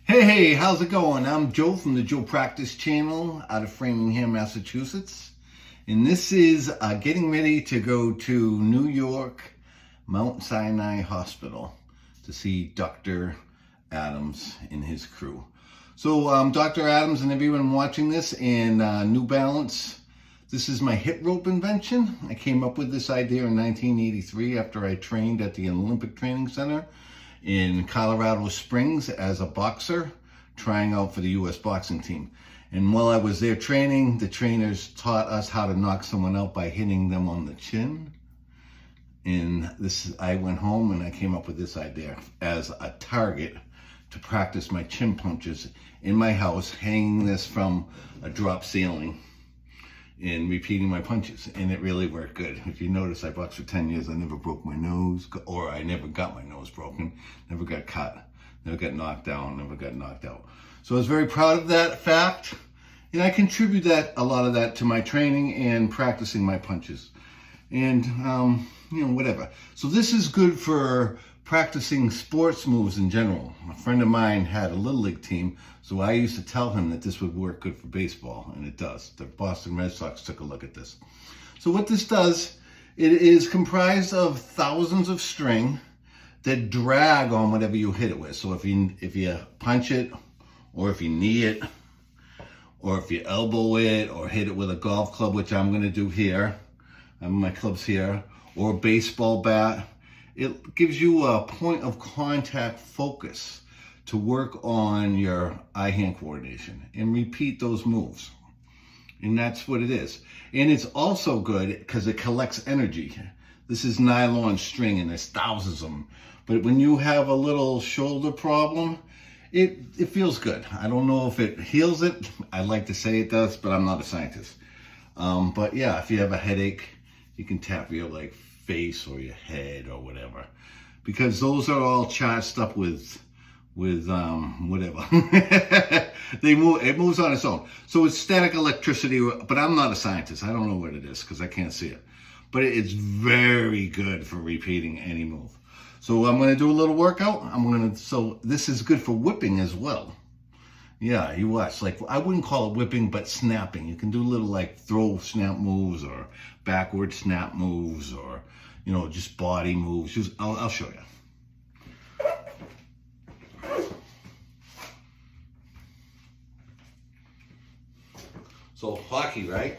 Hey, how's it going? I'm Joe from the Joe Practice Channel out of Framingham, Massachusetts. And this is getting ready to go to New York, Mount Sinai Hospital to see Dr. Adams and his crew. So Dr. Adams and everyone watching this and New Balance, this is my hip rope invention. I came up with this idea in 1983 after I trained at the Olympic Training Center in Colorado Springs as a boxer, trying out for the U.S. boxing team. And while I was there training, the trainers taught us how to knock someone out by hitting them on the chin. And I went home and I came up with this idea as a target to practice my chin punches in my house, hanging this from a drop ceiling and repeating my punches, and it really worked good. If you notice, I boxed for 10 years. I never broke my nose, or I never got my nose broken, never got cut, never got knocked down, never got knocked out. So I was very proud of that fact, and I contribute a lot of that to my training and practicing my punches, and whatever. So this is good for practicing sports moves in general. A friend of mine had a little league team, so I used to tell him that this would work good for baseball, and it does. The Boston Red Sox took a look at this. So what this does, it is comprised of thousands of string that drag on whatever you hit it with. So if you punch it, or if you knee it, or if you elbow it, or hit it with a golf club, which I'm going to do here, my club's here, or a baseball bat, it gives you a point of contact focus to work on your eye-hand coordination and repeat those moves. And that's what it is. And it's also good because it collects energy. This is nylon string and there's thousands of them. But when you have a little shoulder problem, it feels good. I don't know if it heals it. I'd like to say it does, but I'm not a scientist. But yeah, if you have a headache, you can tap your face or your head or whatever, because those are all charged up with whatever. It moves on its own. So it's static electricity, but I'm not a scientist. I don't know what it is because I can't see it. But it's very good for repeating any move. So I'm going to do a little workout. So this is good for whipping as well. Yeah, you watch. I wouldn't call it whipping, but snapping. You can do little throw snap moves or backward snap moves or just body moves. I'll show you. So hockey, right?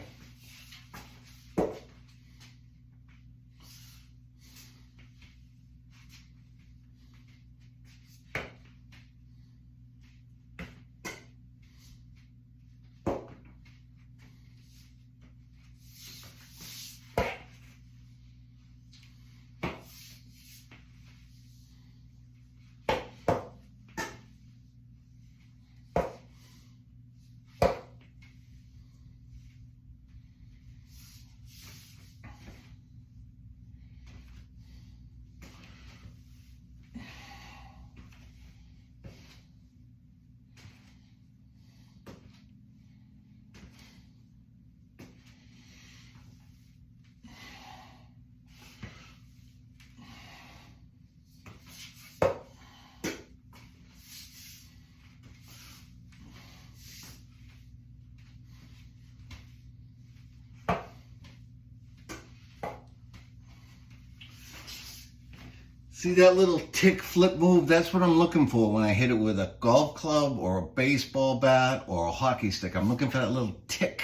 See that little tick flip move? That's what I'm looking for when I hit it with a golf club or a baseball bat or a hockey stick. I'm looking for that little tick.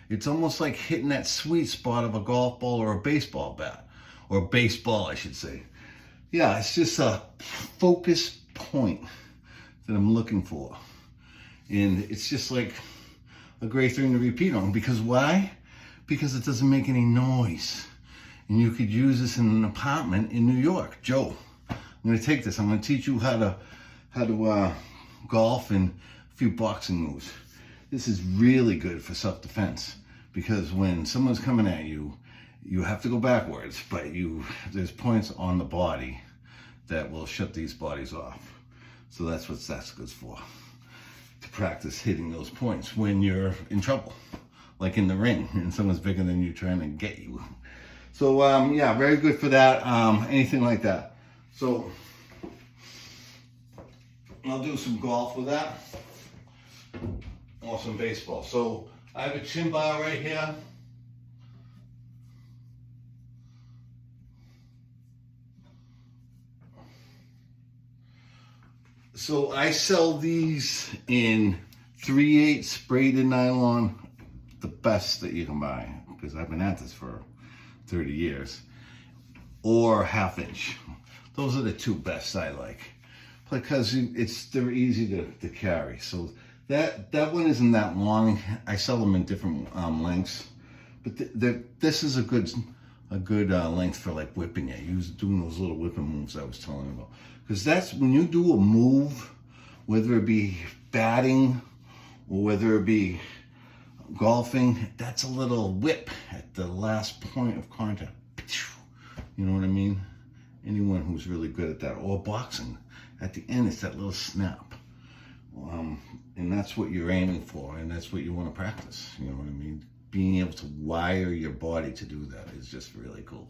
It's almost like hitting that sweet spot of a golf ball or a baseball bat, or a baseball, I should say. Yeah, it's just a focus point that I'm looking for. And it's just like a great thing to repeat on. Because why? Because it doesn't make any noise. And you could use this in an apartment in New York. Joe, I'm going to take this. I'm going to teach you how to golf and a few boxing moves. This is really good for self-defense, because when someone's coming at you, you have to go backwards, but there's points on the body that will shut these bodies off. So that's what that's good for, to practice hitting those points when you're in trouble, like in the ring and someone's bigger than you trying to get you. So yeah, very good for that, anything like that. So I'll do some golf with that, or some baseball. So I have a chin bar right here. So I sell these in 3/8 braided nylon, the best that you can buy, because I've been at this for 30 years, or 1/2 inch. Those are the two best I like, because they're easy to carry. So that one isn't that long. I sell them in different lengths, but this is a good length for like whipping it. Doing those little whipping moves I was telling you about. Because that's when you do a move, whether it be batting or whether it be golfing, that's a little whip at the last point of contact. You know what I mean? Anyone who's really good at that, or boxing, at the end it's that little snap. And that's what you're aiming for, and that's what you want to practice. You know what I mean? Being able to wire your body to do that is just really cool.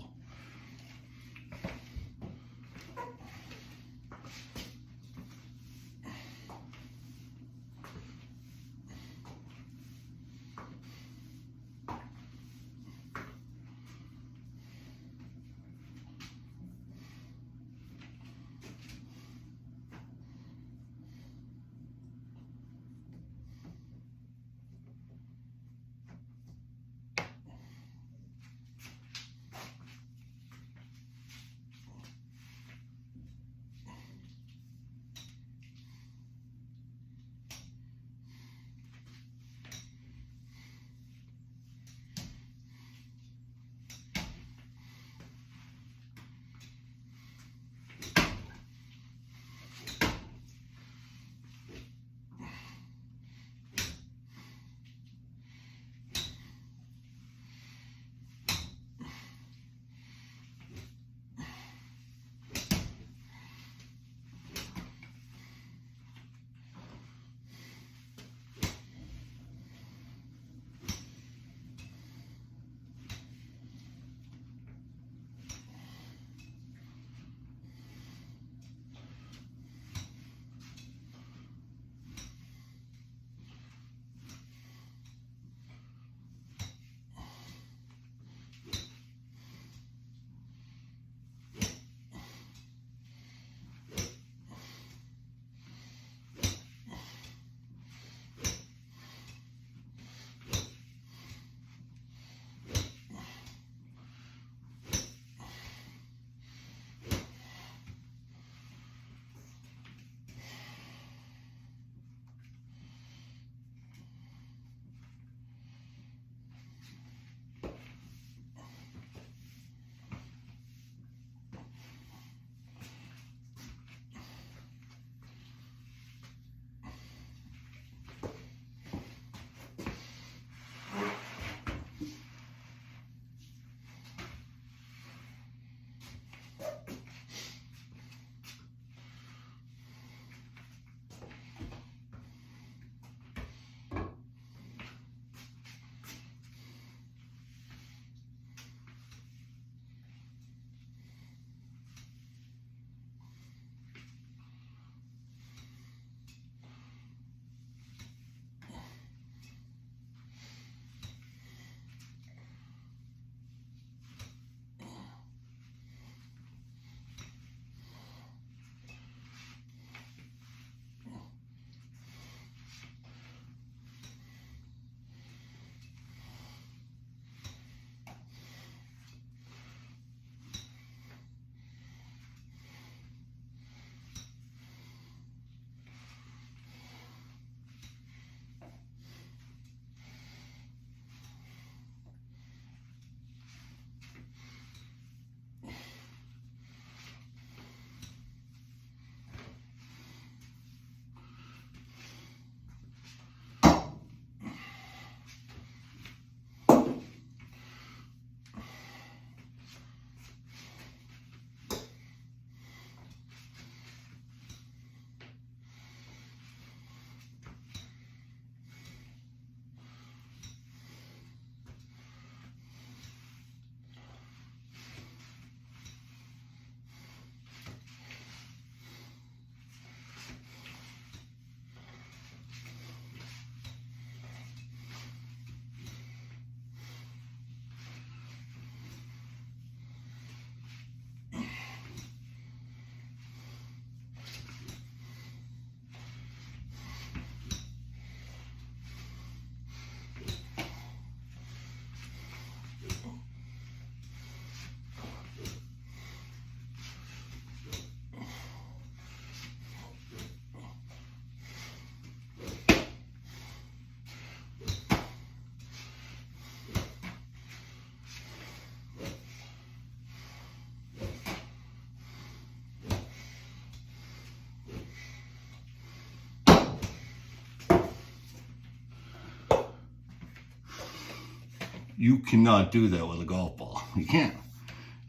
You cannot do that with a golf ball. You can't.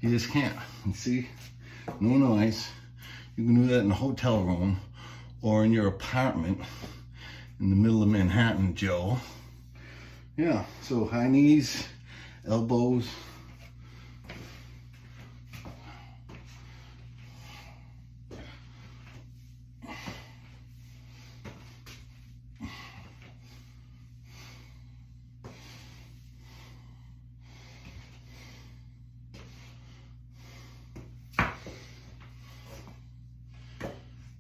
You just can't. You see? No noise. You can do that in a hotel room or in your apartment in the middle of Manhattan, Joe. Yeah, so high knees, elbows.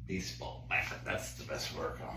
Baseball bat, that's the best workout.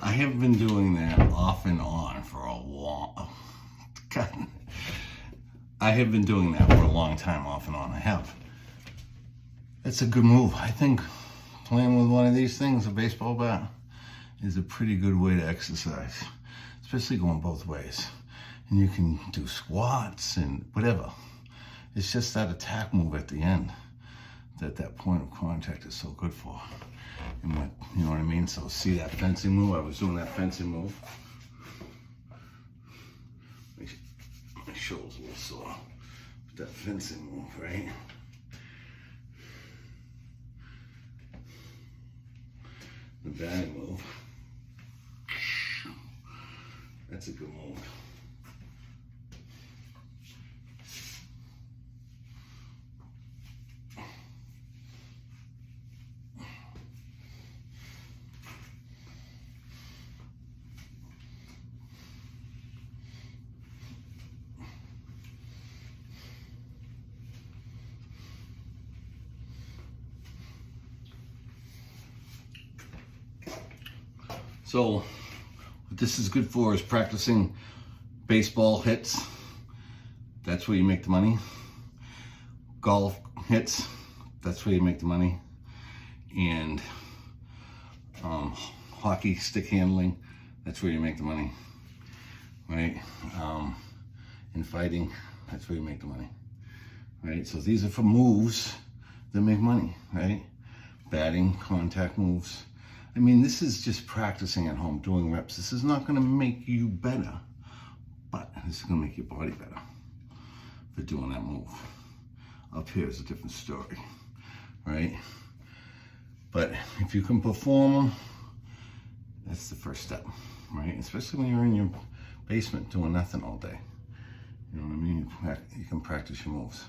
I have been doing that off and on for a long, God. I have been doing that for a long time, off and on. I have. It's a good move. I think playing with one of these things, a baseball bat, is a pretty good way to exercise, especially going both ways. And you can do squats and whatever. It's just that attack move at the end that point of contact is so good for. And what, you know what I mean? So see that fencing move? I was doing that fencing move. My shoulder's a little sore. But that fencing move, right? The batting move. That's a good move. So what this is good for is practicing baseball hits. That's where you make the money. Golf hits. That's where you make the money. And hockey stick handling. That's where you make the money, right? And fighting. That's where you make the money, right? So these are for moves that make money, right? Batting, contact moves. I mean, this is just practicing at home, doing reps. This is not gonna make you better, but this is gonna make your body better for doing that move. Up here is a different story, right? But if you can perform them, that's the first step, right? Especially when you're in your basement doing nothing all day. You know what I mean? You can practice your moves.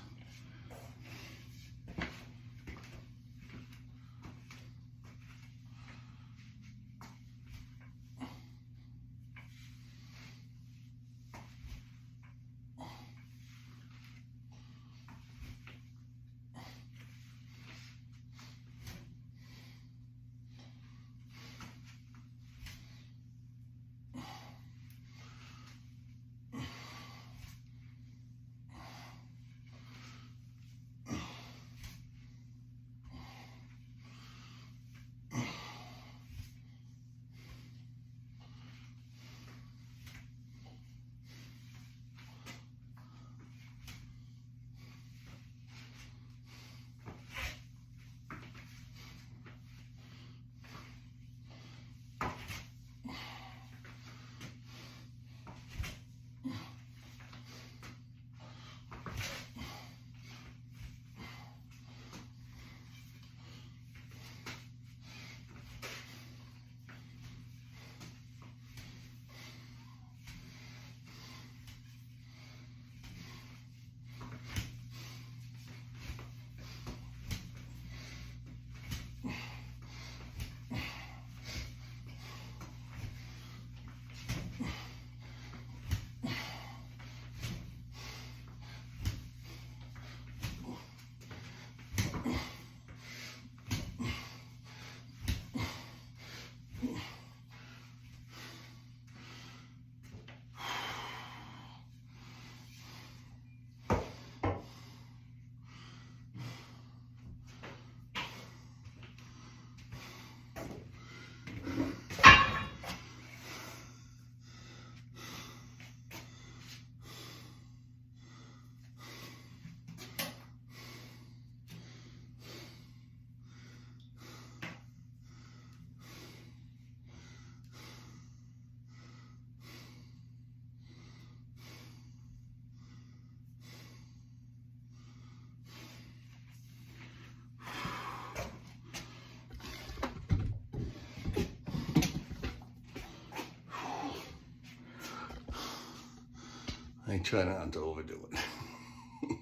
I try not to overdo it.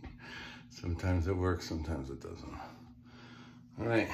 Sometimes it works, sometimes it doesn't. All right.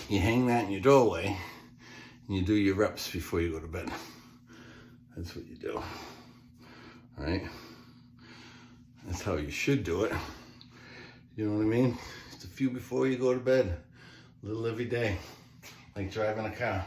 You hang that in your doorway and you do your reps before you go to bed. That's what you do. All right? That's how you should do it. You know what I mean? Just a few before you go to bed. A little every day. Like driving a car.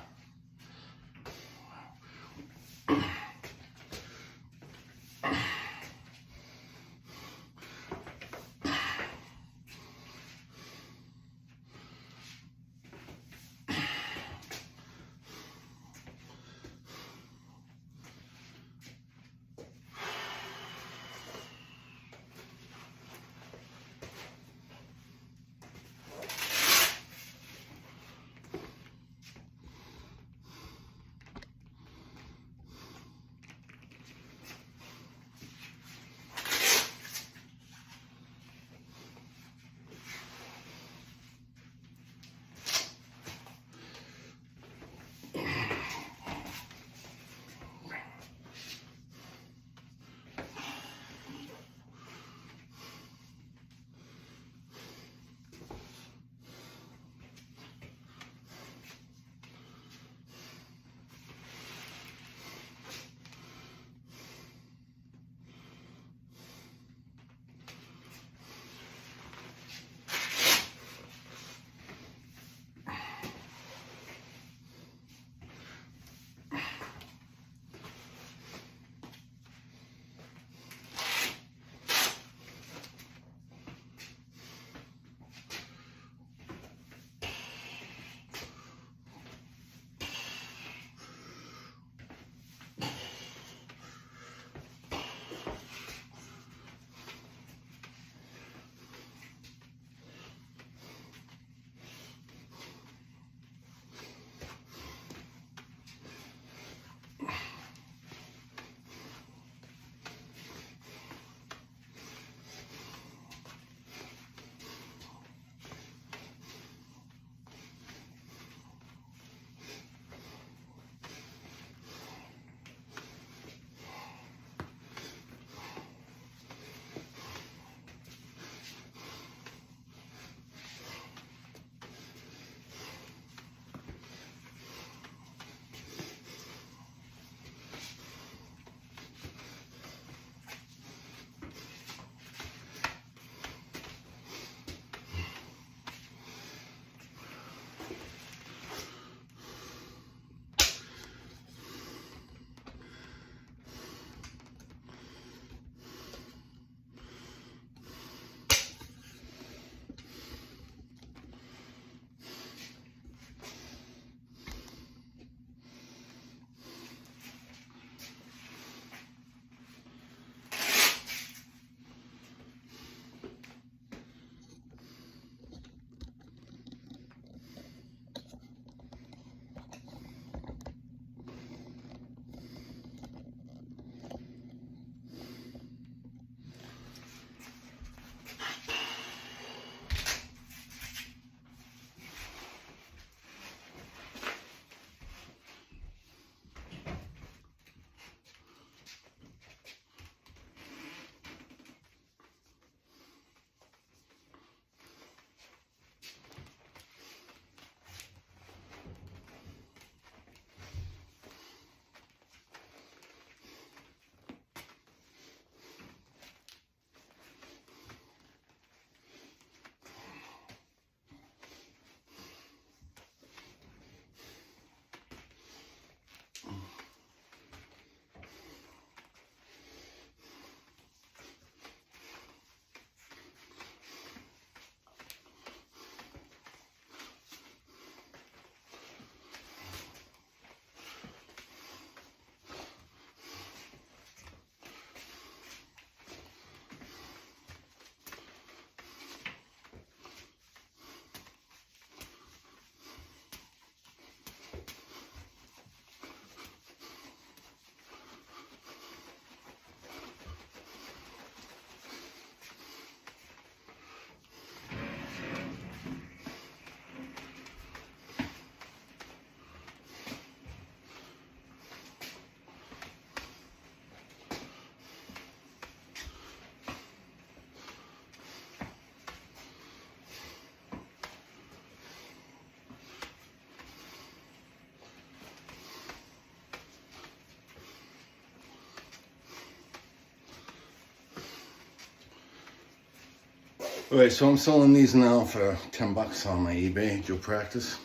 All right, so I'm selling these now for $10 on my eBay, Joe Practice.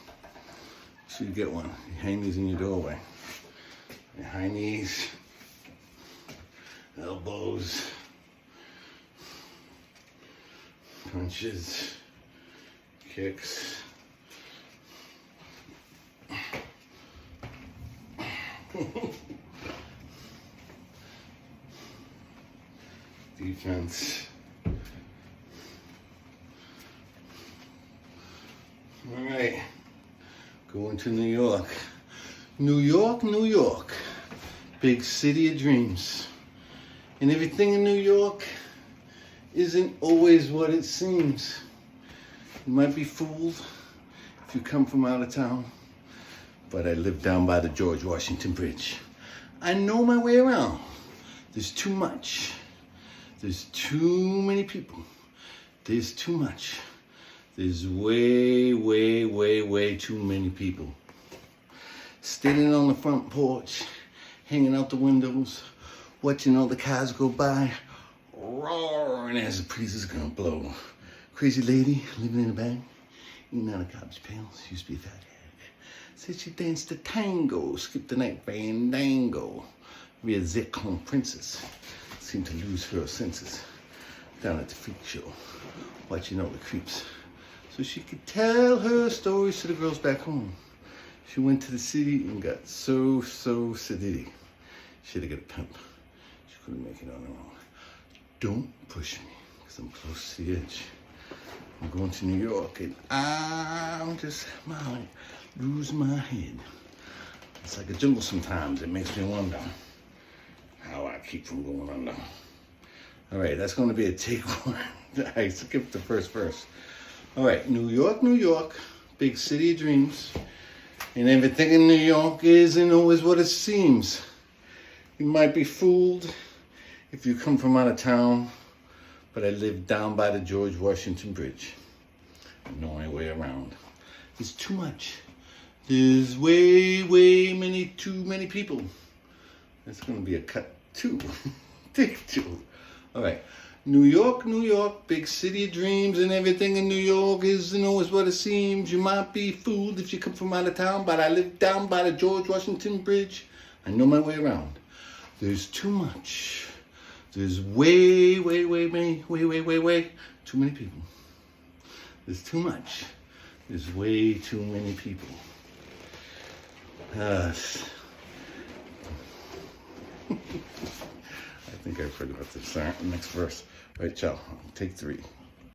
So you get one. You hang these in your doorway. Your high knees, elbows, punches, kicks. Defense. All right, going to New York. New York, New York, big city of dreams. And everything in New York isn't always what it seems. You might be fooled if you come from out of town, but I live down by the George Washington Bridge. I know my way around. There's too much. There's too many people. There's too much. There's way, way, way, way too many people. Standing on the front porch, hanging out the windows, watching all the cars go by, roaring as the breeze is gonna blow. Crazy lady living in a bag, eating out of garbage pails, used to be a fat hag. Said she danced the tango, skipped the night fandango. Be a zircon princess, seemed to lose her senses. Down at the freak show, watching all the creeps. So she could tell her stories to the girls back home. She went to the city and got so sedity. Should've got a pimp. She couldn't make it on her own. Don't push me, because I'm close to the edge. I'm going to New York and I'm just might lose my head. It's like a jungle sometimes. It makes me wonder how I keep from going under. All right, that's going to be a take one. I skipped the first verse. All right, New York, New York, big city of dreams. And everything in New York isn't always what it seems. You might be fooled if you come from out of town, but I live down by the George Washington Bridge. I know my way around. There's too much. There's way, too many people. That's going to be a cut two. Take two. All right. New York, New York, big city of dreams, and everything in New York isn't always what it seems. You might be fooled if you come from out of town, but I live down by the George Washington Bridge. I know my way around. There's too much. There's way too many people. There's too much. There's way too many people. I think I forgot the next verse. Right, ciao. Take three.